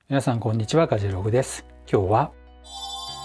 皆さんこんにちは、ガジェログです。今日は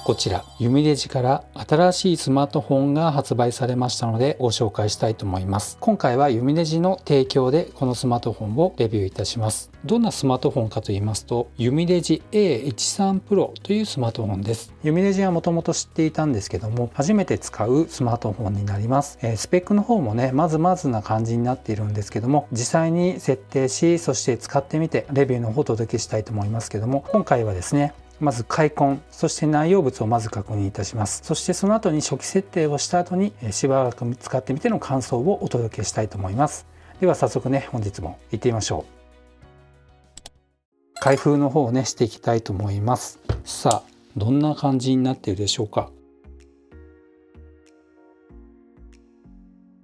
こちらユミレジから新しいスマートフォンが発売されましたのでご紹介したいと思います。今回はユミレジの提供でこのスマートフォンをレビューいたします。どんなスマートフォンかと言いますと、ユミレジ A13 Pro というスマートフォンです。ユミレジはもともと知っていたんですけども、初めて使うスマートフォンになります。スペックの方もねまずまずな感じになっているんですけども、実際に設定し、そして使ってみてレビューの方をお届けしたいと思いますけども、今回はですね、まず開墾、そして内容物をまず確認いたします。そしてその後に初期設定をした後にしばらく使ってみての感想をお届けしたいと思います。では早速ね、本日も行ってみましょう。開封の方をねしていきたいと思います。さあ、どんな感じになっているでしょうか。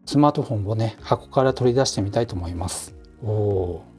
スマートフォンをね箱から取り出してみたいと思います。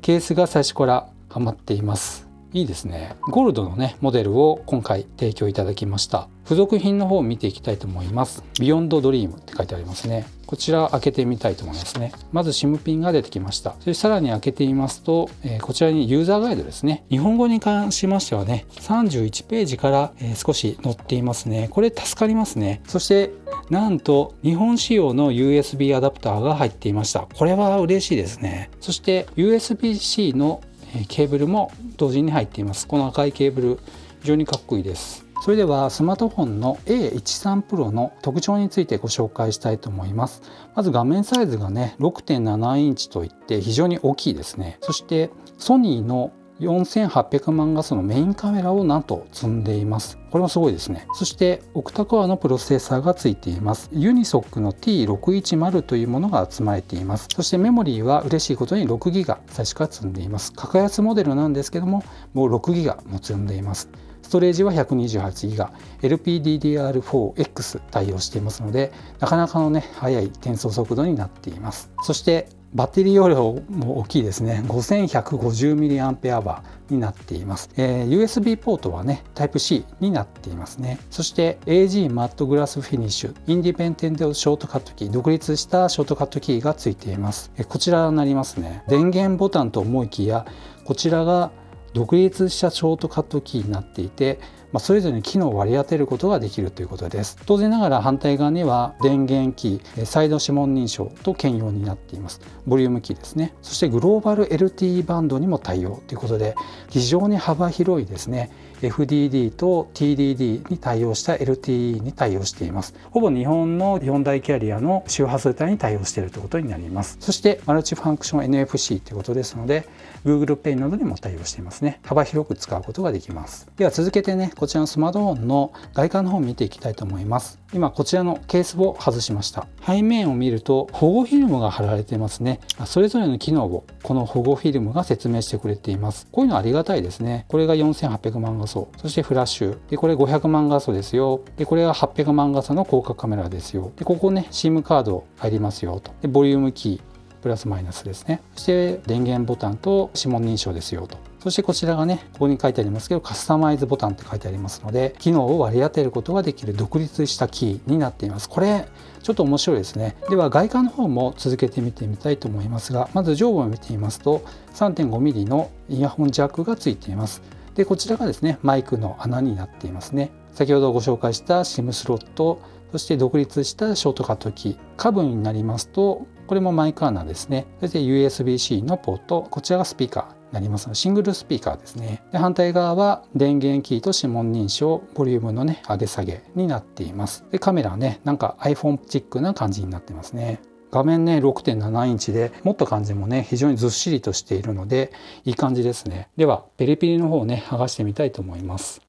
ケースが最初からはまっています。いいですね。ゴールドのねモデルを今回提供いただきました。付属品の方を見ていきたいと思います。ビヨンドドリームって書いてありますね。こちら開けてみたいと思いますね。まず SIM ピンが出てきました。そしてさらに開けてみますと、こちらにユーザーガイドですね。日本語に関しましてはね31ページから、少し載っていますね。これ助かりますね。そしてなんと日本仕様の USB アダプターが入っていました。これは嬉しいですね。そして USB-C のケーブルも同時に入っています。この赤いケーブル非常にかっこいいです。それではスマートフォンの A13 Pro の特徴についてご紹介したいと思います。まず画面サイズがね 6.7 インチといって非常に大きいですね。そしてソニーの4800万画素のメインカメラをなんと積んでいます。これもすごいですね。そしてオクタコアのプロセッサーがついています。ユニソックの T610 というものが積まれています。そしてメモリーは嬉しいことに 6GB 最初から積んでいます。格安モデルなんですけども、もう 6GB も積んでいます。ストレージは 128GB、LPDDR4X 対応していますので、なかなかのね速い転送速度になっています。そしてバッテリー容量も大きいですね。 5150mAh になっています。USB ポートはね Type-C になっていますね。そして AG マットグラスフィニッシュインディペンデントショートカットキー、独立したショートカットキーがついています。こちらになりますね。電源ボタンと思いきや、こちらが独立したショートカットキーになっていて、それぞれに機能を割り当てることができるということです。当然ながら反対側には電源キー、サイド指紋認証と兼用になっています。ボリュームキーですね。そしてグローバル LTE バンドにも対応ということで、非常に幅広いですね。FDD と TDD に対応した LTE に対応しています。ほぼ日本の4大キャリアの周波数帯に対応しているということになります。そしてマルチファンクション NFC ということですので、 Google Pay などにも対応していますね。幅広く使うことができます。では続けてね、こちらのスマートフォンの外観の方を見ていきたいと思います。今こちらのケースを外しました。背面を見ると保護フィルムが貼られていますね。それぞれの機能をこの保護フィルムが説明してくれています。こういうのありがたいですね。これが4800万画素、そしてフラッシュで、これ500万画素ですよ。でこれが800万画素の広角カメラですよ。でここね SIM カード入りますよと。でボリュームキープラスマイナスですね。そして電源ボタンと指紋認証ですよと。そしてこちらがね、ここに書いてありますけど、カスタマイズボタンって書いてありますので、機能を割り当てることができる独立したキーになっています。これちょっと面白いですね。では外観の方も続けて見てみたいと思いますが、まず上部を見てみますと 3.5mm のイヤホンジャックがついています。でこちらがですねマイクの穴になっていますね。先ほどご紹介した SIM スロット、そして独立したショートカットキー、下部になりますとこれもマイク穴ですね。そして USB-C のポート、こちらがスピーカーになりますので、シングルスピーカーですね。で反対側は電源キーと指紋認証、ボリュームのね上げ下げになっています。でカメラはねなんか iPhone チックな感じになってますね。画面ね 6.7 インチで持った感じもね非常にずっしりとしているのでいい感じですね。ではペリペリの方をね剥がしてみたいと思います。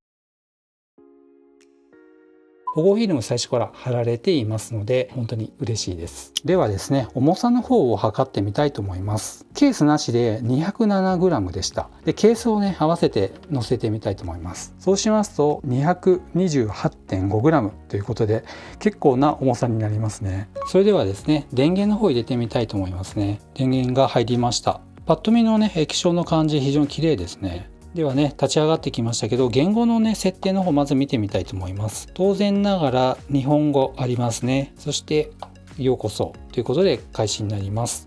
保護フィルム最初から貼られていますので本当に嬉しいです。ではですね、重さの方を測ってみたいと思います。ケースなしで 207g でした。でケースをね合わせて乗せてみたいと思います。そうしますと 228.5g ということで結構な重さになりますね。それではですね、電源の方を入れてみたいと思いますね。電源が入りました。パッと見のね液晶の感じ非常に綺麗ですね。ではね、立ち上がってきましたけど、言語のね設定の方まず見てみたいと思います。当然ながら日本語ありますね。そしてようこそということで開始になります。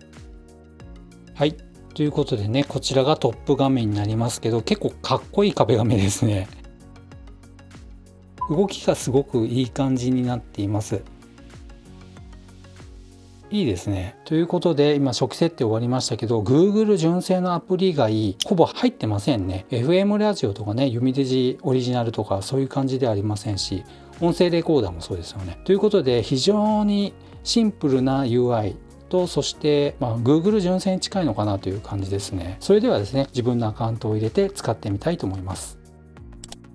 はい、ということでね、こちらがトップ画面になりますけど、結構かっこいい壁紙ですね。動きがすごくいい感じになっています。いいですね。ということで今初期設定終わりましたけど、 Google 純正のアプリ以外ほぼ入ってませんね。 FM ラジオとかね、ユミデジオリジナルとかそういう感じではありませんし、音声レコーダーもそうですよね。ということで非常にシンプルな UIと、そして、Google 純正に近いのかなという感じですね。それではですね、自分のアカウントを入れて使ってみたいと思います。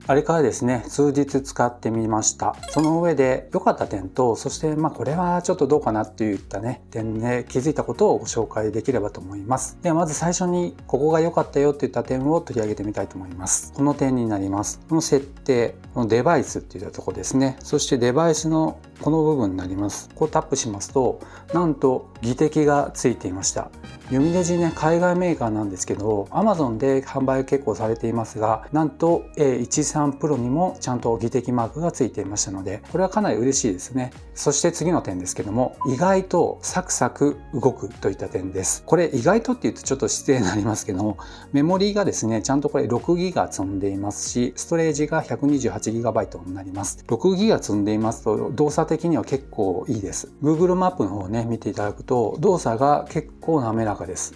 あれからですね、数日使ってみました。その上で良かった点と、そしてこれはちょっとどうかなっていったね、点で気づいたことをご紹介できればと思います。ではまず最初に、ここが良かったよっていった点を取り上げてみたいと思います。この点になります。この設定、このデバイスっていったところですね。そしてデバイスのこの部分になります。こうタップしますと、なんと技適がついていました。ユミデジね、海外メーカーなんですけど、Amazon で販売結構されていますが、なんと A13 Pro にもちゃんと技適マークがついていましたので、これはかなり嬉しいですね。そして次の点ですけども、意外とサクサク動くといった点です。これ意外とって言うとちょっと失礼になりますけども、メモリーがですね、ちゃんとこれ 6GB 積んでいますし、ストレージが 128GB になります。6GB 積んでいますと動作的には結構いいです。Google マップの方をね、見ていただくと動作が結構滑らかです。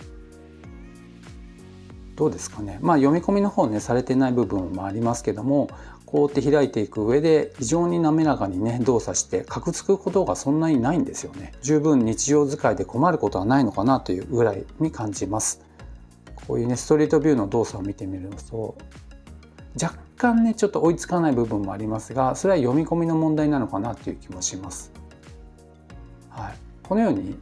どうですかね。読み込みの方ね、されてない部分もありますけども、こうやって開いていく上で非常に滑らかにね、動作してカクつくことがそんなにないんですよね。十分日常使いで困ることはないのかなというぐらいに感じます。こういうね、ストリートビューの動作を見てみると、若干ね、ちょっと追いつかない部分もありますが、それは読み込みの問題なのかなという気もします。はい、このように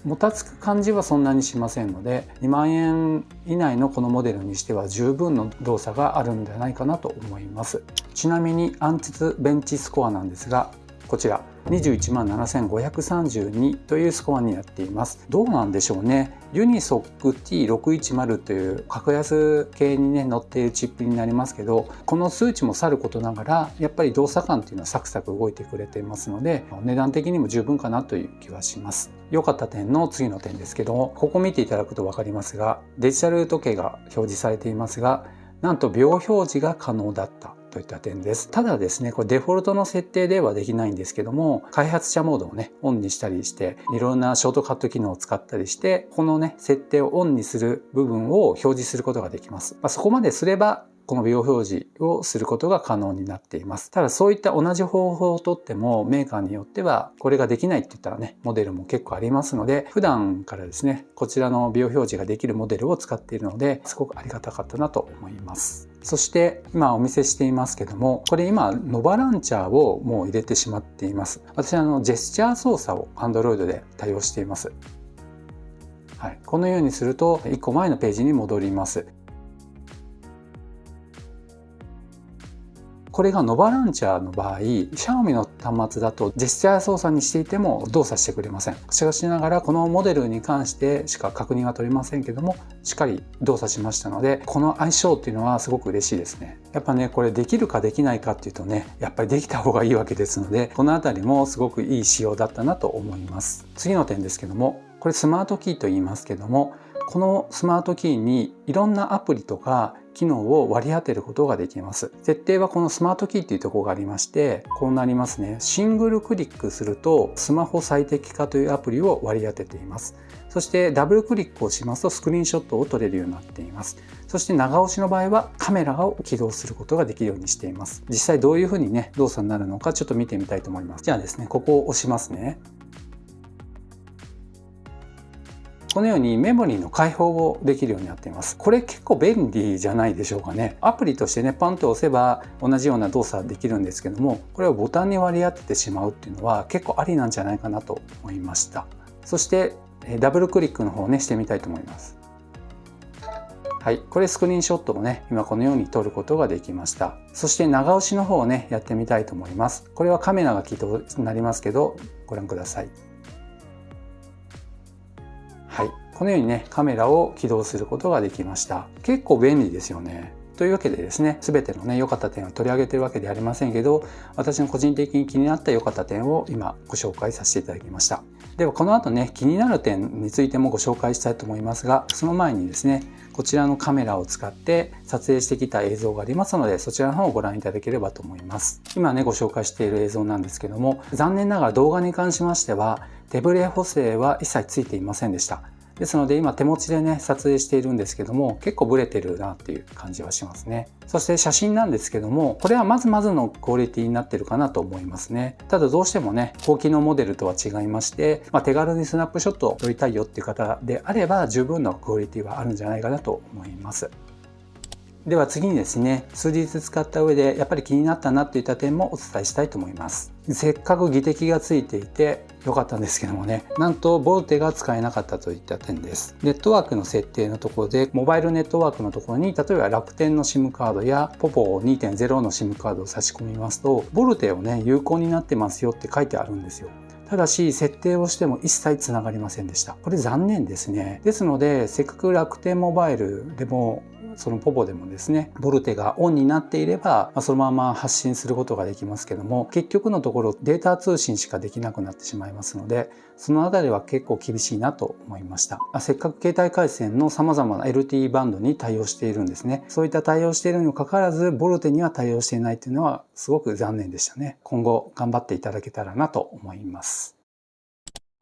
もたつく感じはそんなにしませんので、2万円以内のこのモデルにしては十分の動作があるんじゃないかなと思います。ちなみにアンチツベンチスコアなんですが、こちら21万7532というスコアになっています。どうなんでしょうね。ユニソック T610 という格安系にね、載っているチップになりますけど、この数値もさることながらやっぱり動作感っていうのはサクサク動いてくれていますので、値段的にも十分かなという気はします。良かった点の次の点ですけども、ここ見ていただくと分かりますが、デジタル時計が表示されていますが、なんと秒表示が可能だったといった点です。ただですね、これデフォルトの設定ではできないんですけども、開発者モードをね、オンにしたりして、いろんなショートカット機能を使ったりして、このね、設定をオンにする部分を表示することができます。そこまですれば、この秒表示をすることが可能になっています。ただそういった同じ方法をとってもメーカーによってはこれができないって言ったらね、モデルも結構ありますので、普段からですね、こちらの秒表示ができるモデルを使っているので、すごくありがたかったなと思います。そして今お見せしていますけども、これ今ノバランチャーをもう入れてしまっています。私ジェスチャー操作を Android で対応しています。はい、このようにすると1個前のページに戻ります。これがノバランチャーの場合、Xiaomi の端末だとジェスチャー操作にしていても動作してくれません。しかしながらこのモデルに関してしか確認が取れませんけども、しっかり動作しましたので、この相性っていうのはすごく嬉しいですね。やっぱね、これできるかできないかっていうとね、やっぱりできた方がいいわけですので、このあたりもすごくいい仕様だったなと思います。次の点ですけども、これスマートキーと言いますけども、このスマートキーにいろんなアプリとか機能を割り当てることができます。設定はこのスマートキーっていうところがありまして、こうなりますね。シングルクリックするとスマホ最適化というアプリを割り当てています。そしてダブルクリックをしますとスクリーンショットを撮れるようになっています。そして長押しの場合はカメラを起動することができるようにしています。実際どういうふうにね、動作になるのかちょっと見てみたいと思います。じゃあですね、ここを押しますね。このようにメモリーの開放をできるようになっています。これ結構便利じゃないでしょうかね。アプリとしてね、パンと押せば同じような動作できるんですけども、これをボタンに割り当ててしまうっていうのは結構ありなんじゃないかなと思いました。そしてダブルクリックの方をね、してみたいと思います。はい、これスクリーンショットをね、今このように撮ることができました。そして長押しの方をね、やってみたいと思います。これはカメラが起動になりますけど、ご覧ください。はい、このようにね、カメラを起動することができました。結構便利ですよね。というわけでですね、全てのね良かった点を取り上げてるわけではありませんけど、私の個人的に気になった良かった点を今ご紹介させていただきました。ではこの後ね、気になる点についてもご紹介したいと思いますが、その前にですね、こちらのカメラを使って撮影してきた映像がありますので、そちらの方をご覧いただければと思います。今ねご紹介している映像なんですけども、残念ながら動画に関しましては手ブレ補正は一切ついていませんでした。ですので今手持ちでね撮影しているんですけども、結構ブレてるなっていう感じはしますね。そして写真なんですけども、これはまずまずのクオリティになってるかなと思いますね。ただどうしてもね高機能モデルとは違いまして、手軽にスナップショットを撮りたいよっていう方であれば十分なクオリティはあるんじゃないかなと思います。では次にですね、数日使った上でやっぱり気になったなといった点もお伝えしたいと思います。せっかく技適がついていて良かったんですけどもね、なんとボルテが使えなかったといった点です。ネットワークの設定のところで、モバイルネットワークのところに例えば楽天の SIM カードや POPO2.0 の SIM カードを差し込みますと、ボルテをね有効になってますよって書いてあるんですよ。ただし設定をしても一切つながりませんでした。これ残念ですね。ですのでせっかく楽天モバイルでもそのポポでもですね、ボルテがオンになっていればそのまま発信することができますけども、結局のところデータ通信しかできなくなってしまいますので、そのあたりは結構厳しいなと思いました。せっかく携帯回線の様々な LTE バンドに対応しているんですね。そういった対応しているにもかかわらずボルテには対応していないというのはすごく残念でしたね。今後頑張っていただけたらなと思います。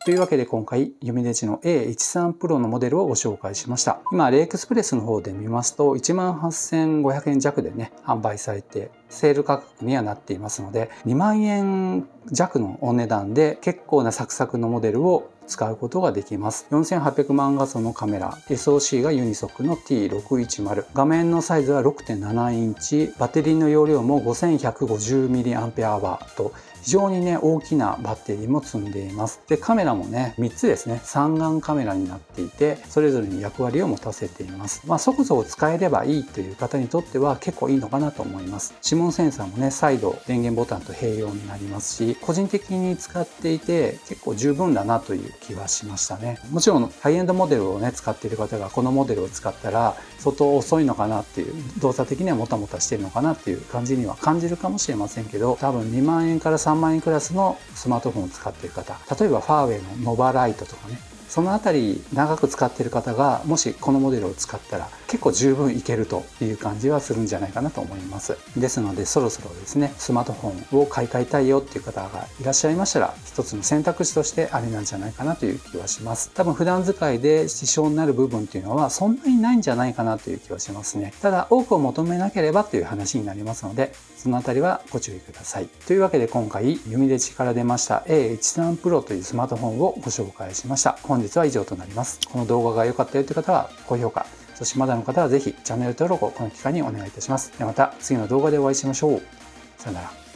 というわけで今回ユミデジの A13 Pro のモデルをご紹介しました。今アリエクスプレスの方で見ますと 18,500 円弱でね販売されてセール価格にはなっていますので、2万円弱のお値段で結構なサクサクのモデルを使うことができます。4800万画素のカメラ、SoC がユニソックの T610、画面のサイズは 6.7 インチ、バッテリーの容量も 5150mAh と非常にね大きなバッテリーも積んでいます。でカメラもね3つですね、3眼カメラになっていて、それぞれに役割を持たせています。そこそこ使えればいいという方にとっては結構いいのかなと思います。指紋センサーもね再度電源ボタンと併用になりますし、個人的に使っていて結構十分だなという気はしましたね。もちろんハイエンドモデルをね使っている方がこのモデルを使ったら相当遅いのかなっていう、動作的にはもたもたしているのかなっていう感じには感じるかもしれませんけど、多分2万円から3万円クラスのスマートフォンを使っている方、例えばファーウェイのノバライトとかね、そのあたり長く使っている方がもしこのモデルを使ったら結構十分いけるという感じはするんじゃないかなと思います。ですのでそろそろですねスマートフォンを買い替えたいよっていう方がいらっしゃいましたら、一つの選択肢としてありなんじゃないかなという気はします。多分普段使いで支障になる部分っていうのはそんなにないんじゃないかなという気はしますね。ただ多くを求めなければという話になりますので、そのあたりはご注意ください。というわけで今回ユミデジから出ました A13 Pro というスマートフォンをご紹介しました。本日は以上となります。この動画が良かったよという方は高評価、そしてまだの方はぜひチャンネル登録をこの機会にお願いいたします。ではまた次の動画でお会いしましょう。さよなら。